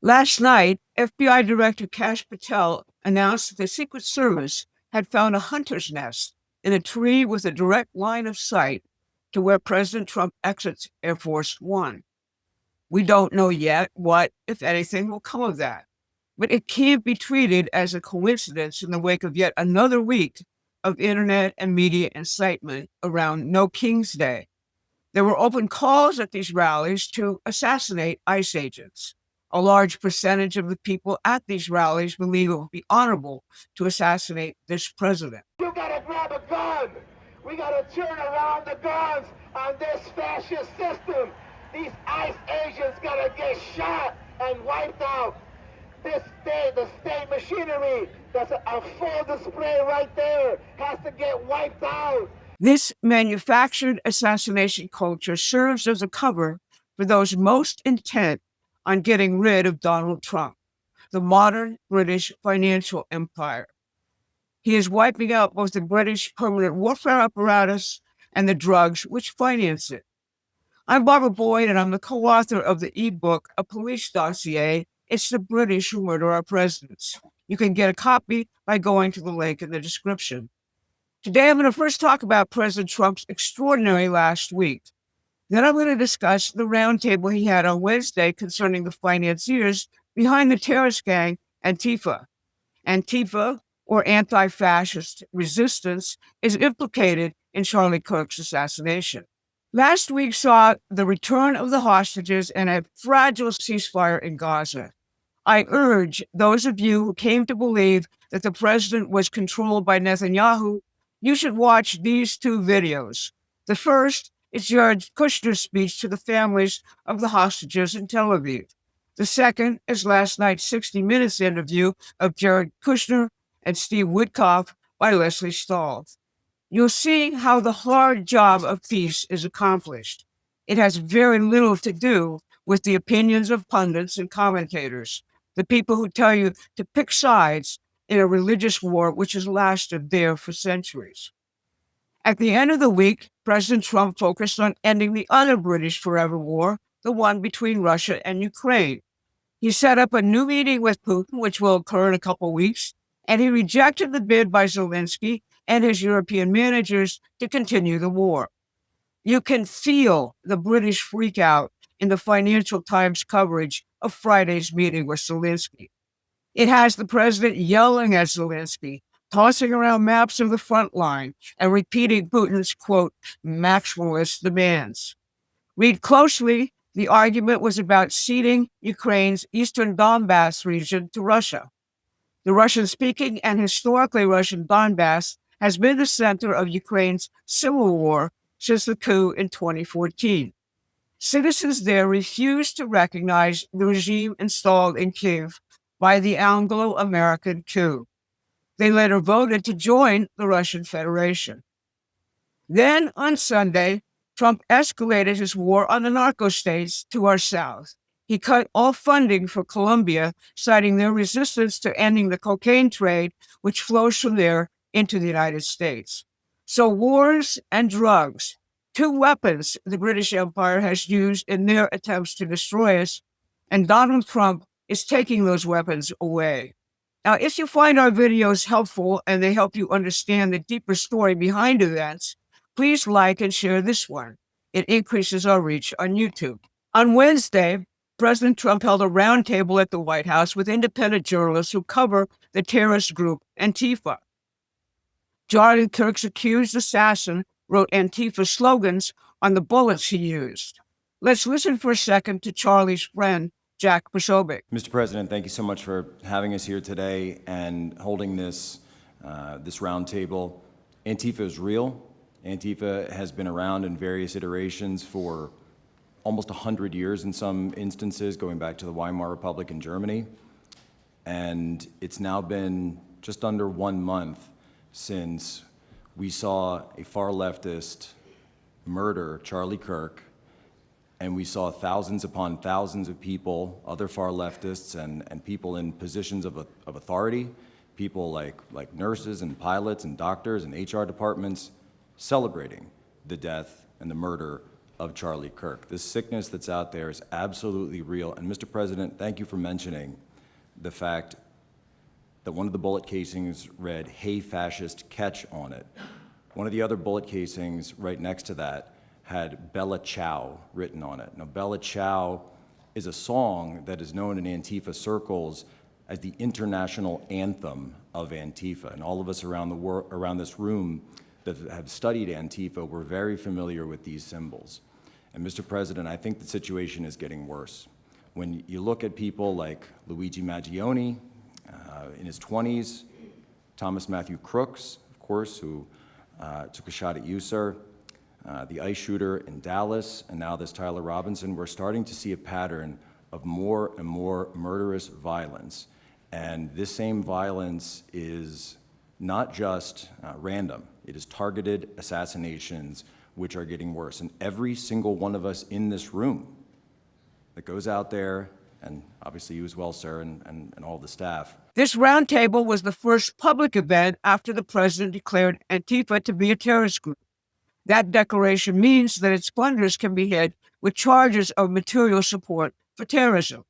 Last night, FBI Director Kash Patel announced that the Secret Service had found a hunter's nest in a tree with a direct line of sight to where President Trump exits Air Force One. We don't know yet what, if anything, will come of that, but it can't be treated as a coincidence in the wake of yet another week of internet and media incitement around No King's Day. There were open calls at these rallies to assassinate ICE agents. A large percentage of the people at these rallies believe it would be honorable to assassinate this president. You gotta grab a gun. We gotta turn around the guns on this fascist system. These ICE agents gotta get shot and wiped out. The state machinery, that's a full display right there, has to get wiped out. This manufactured assassination culture serves as a cover for those most intent on getting rid of Donald Trump, the modern British financial empire. He is wiping out both the British permanent warfare apparatus and the drugs which finance it. I'm Barbara Boyd, and I'm the co-author of the ebook, A Police Dossier, It's the British Who Murder Our Presidents. You can get a copy by going to the link in the description. Today, I'm going to first talk about President Trump's extraordinary last week. Then I'm going to discuss the roundtable he had on Wednesday concerning the financiers behind the terrorist gang Antifa. Antifa, or anti-fascist resistance, is implicated in Charlie Kirk's assassination. Last week saw the return of the hostages and a fragile ceasefire in Gaza. I urge those of you who came to believe that the president was controlled by Netanyahu, you should watch these two videos. The first is Jared Kushner's speech to the families of the hostages in Tel Aviv. The second is last night's 60 Minutes interview of Jared Kushner and Steve Witkoff by Leslie Stahl. You'll see how the hard job of peace is accomplished. It has very little to do with the opinions of pundits and commentators, the people who tell you to pick sides in a religious war which has lasted there for centuries. At the end of the week, President Trump focused on ending the other British forever war, the one between Russia and Ukraine. He set up a new meeting with Putin, which will occur in a couple weeks, and he rejected the bid by Zelensky and his European managers to continue the war. You can feel the British freak out in the Financial Times coverage of Friday's meeting with Zelensky. It has the president yelling at Zelensky, tossing around maps of the front line, and repeating Putin's, quote, maximalist demands. Read closely, the argument was about ceding Ukraine's eastern Donbass region to Russia. The Russian-speaking and historically Russian Donbass has been the center of Ukraine's civil war since the coup in 2014. Citizens there refused to recognize the regime installed in Kyiv by the Anglo-American coup. They later voted to join the Russian Federation. Then, on Sunday, Trump escalated his war on the narco-states to our south. He cut all funding for Colombia, citing their resistance to ending the cocaine trade, which flows from there into the United States. So wars and drugs, two weapons the British Empire has used in their attempts to destroy us, and Donald Trump is taking those weapons away. Now, if you find our videos helpful and they help you understand the deeper story behind events, please like and share this one. It increases our reach on YouTube. On Wednesday, President Trump held a roundtable at the White House with independent journalists who cover the terrorist group Antifa. Charlie Kirk's accused assassin wrote Antifa slogans on the bullets he used. Let's listen for a second to Charlie's friend, Jack Posobiec. Mr. President, thank you so much for having us here today and holding this roundtable. Antifa is real. Antifa has been around in various iterations for almost 100 years in some instances, going back to the Weimar Republic in Germany. And it's now been just under 1 month since we saw a far leftist murder Charlie Kirk, and we saw thousands upon thousands of people, other far leftists and people in positions of authority, people like nurses and pilots and doctors and HR departments, celebrating the death and the murder of Charlie Kirk. This sickness that's out there is absolutely real. And Mr. President, thank you for mentioning the fact that one of the bullet casings read, "Hey fascist, catch" on it. One of the other bullet casings right next to that had Bella Ciao written on it. Now, Bella Ciao is a song that is known in Antifa circles as the international anthem of Antifa. And all of us around this room that have studied Antifa, we're very familiar with these symbols. And Mr. President, I think the situation is getting worse. When you look at people like Luigi Maggioni, in his 20s, Thomas Matthew Crooks, of course, who took a shot at you, sir, the ICE shooter in Dallas, and now this Tyler Robinson, we're starting to see a pattern of more and more murderous violence. And this same violence is not just random. It is targeted assassinations, which are getting worse. And every single one of us in this room that goes out there, and obviously you as well, sir, and all the staff. This roundtable was the first public event after the president declared Antifa to be a terrorist group. That declaration means that its funders can be hit with charges of material support for terrorism.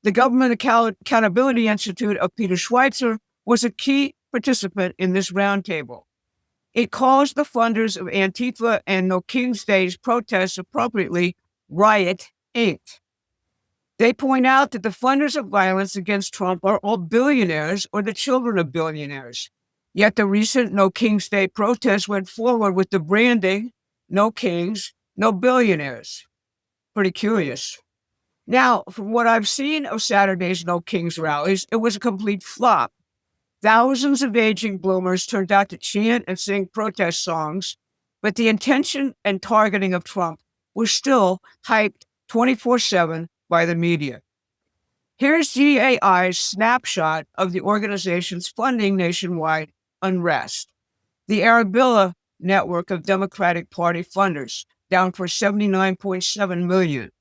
The Government Accountability Institute of Peter Schweitzer was a key participant in this roundtable. It calls the funders of Antifa and No King's Day's protests appropriately Riot Inc. They point out that the funders of violence against Trump are all billionaires or the children of billionaires. Yet the recent No King's Day protests went forward with the branding, "No Kings, No Billionaires." Pretty curious. Now, from what I've seen of Saturday's No Kings rallies, it was a complete flop. Thousands of aging bloomers turned out to chant and sing protest songs, but the intention and targeting of Trump was still hyped 24/7 by the media. Here's GAI's snapshot of the organization's funding nationwide unrest. The Arabilla network of Democratic Party funders, down for $79.7 million.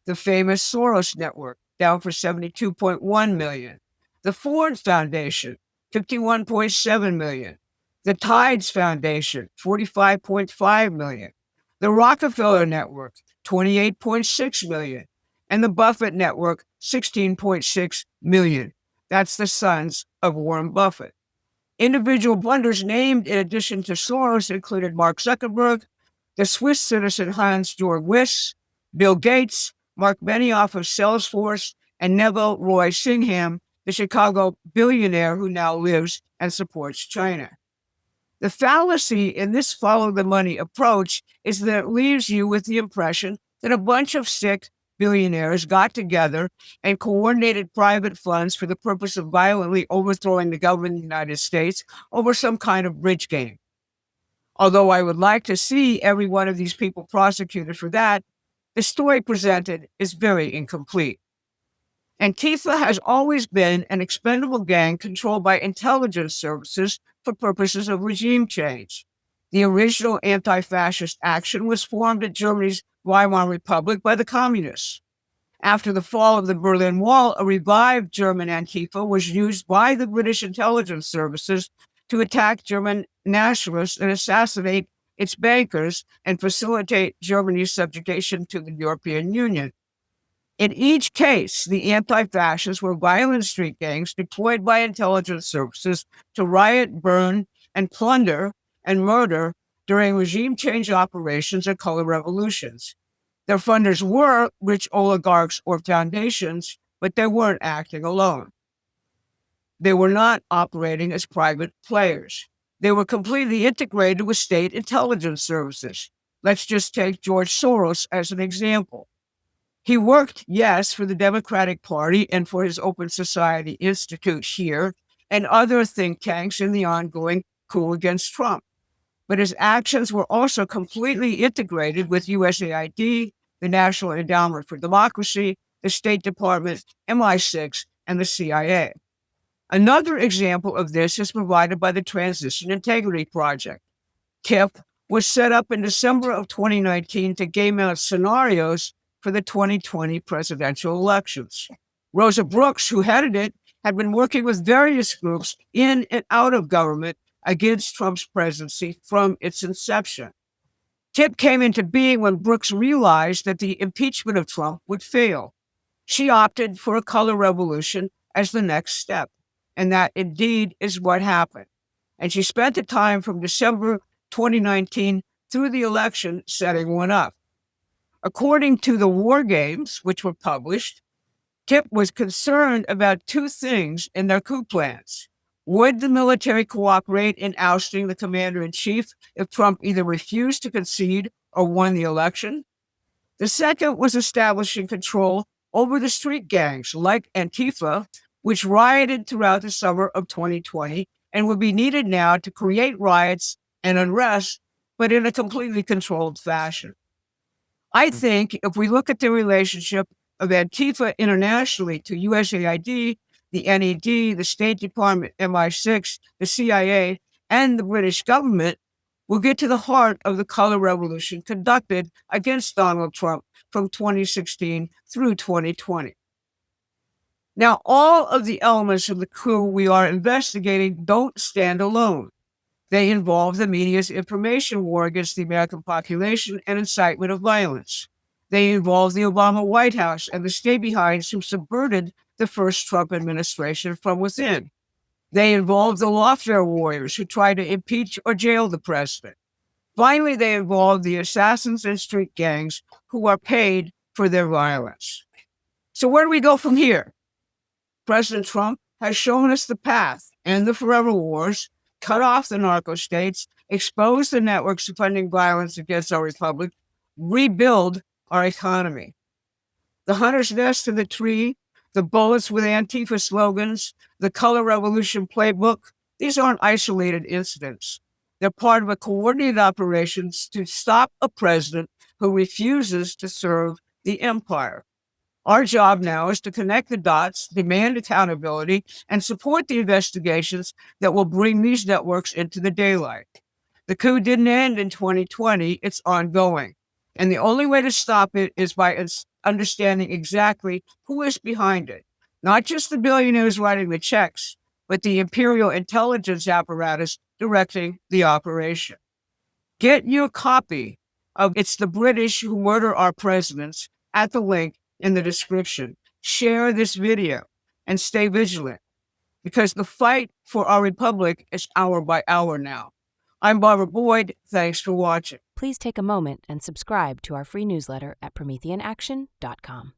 The famous Soros network, down for $72.1 million. The Ford Foundation, $51.7 million. The Tides Foundation, $45.5 million. The Rockefeller Network, $28.6 million. And the Buffett Network, $16.6 million. That's the sons of Warren Buffett. Individual funders named in addition to Soros included Mark Zuckerberg, the Swiss citizen Hans-Georg Wyss, Bill Gates, Mark Benioff of Salesforce, and Neville Roy Singham, the Chicago billionaire who now lives and supports China. The fallacy in this follow-the-money approach is that it leaves you with the impression that a bunch of sick billionaires got together and coordinated private funds for the purpose of violently overthrowing the government of the United States over some kind of bridge game. Although I would like to see every one of these people prosecuted for that, the story presented is very incomplete. Antifa has always been an expendable gang controlled by intelligence services for purposes of regime change. The original anti-fascist action was formed at Germany's Weimar Republic by the communists. After the fall of the Berlin Wall, a revived German Antifa was used by the British intelligence services to attack German nationalists and assassinate its bankers and facilitate Germany's subjugation to the European Union. In each case, the anti-fascists were violent street gangs deployed by intelligence services to riot, burn, and plunder and murder during regime change operations and color revolutions. Their funders were rich oligarchs or foundations, but they weren't acting alone. They were not operating as private players. They were completely integrated with state intelligence services. Let's just take George Soros as an example. He worked, yes, for the Democratic Party and for his Open Society Institute here and other think tanks in the ongoing coup against Trump. But his actions were also completely integrated with USAID, the National Endowment for Democracy, the State Department, MI6, and the CIA. Another example of this is provided by the Transition Integrity Project. TIP was set up in December of 2019 to game out scenarios for the 2020 presidential elections. Rosa Brooks, who headed it, had been working with various groups in and out of government against Trump's presidency from its inception. TIP came into being when Brooks realized that the impeachment of Trump would fail. She opted for a color revolution as the next step, and that indeed is what happened. And she spent the time from December 2019 through the election setting one up. According to the War Games, which were published, TIP was concerned about two things in their coup plans. Would the military cooperate in ousting the commander in chief if Trump either refused to concede or won the election? The second was establishing control over the street gangs like Antifa, which rioted throughout the summer of 2020 and would be needed now to create riots and unrest, but in a completely controlled fashion. I think if we look at the relationship of Antifa internationally to USAID, the NED, the State Department, MI6, the CIA, and the British government, we'll get to the heart of the color revolution conducted against Donald Trump from 2016 through 2020. Now, all of the elements of the coup we are investigating don't stand alone. They involve the media's information war against the American population and incitement of violence. They involve the Obama White House and the stay-behinds who subverted the first Trump administration from within. They involve the lawfare warriors who tried to impeach or jail the president. Finally, they involve the assassins and street gangs who are paid for their violence. So where do we go from here? President Trump has shown us the path and the forever wars, cut off the narco states, expose the networks funding violence against our republic, rebuild our economy. The hunter's nest in the tree, the bullets with Antifa slogans, the color revolution playbook, these aren't isolated incidents. They're part of a coordinated operation to stop a president who refuses to serve the empire. Our job now is to connect the dots, demand accountability, and support the investigations that will bring these networks into the daylight. The coup didn't end in 2020, it's ongoing. And the only way to stop it is by understanding exactly who is behind it. Not just the billionaires writing the checks, but the imperial intelligence apparatus directing the operation. Get your copy of It's the British Who Murder Our Presidents at the link in the description. Share this video and stay vigilant because the fight for our republic is hour by hour now. I'm Barbara Boyd. Thanks for watching. Please take a moment and subscribe to our free newsletter at prometheanaction.com.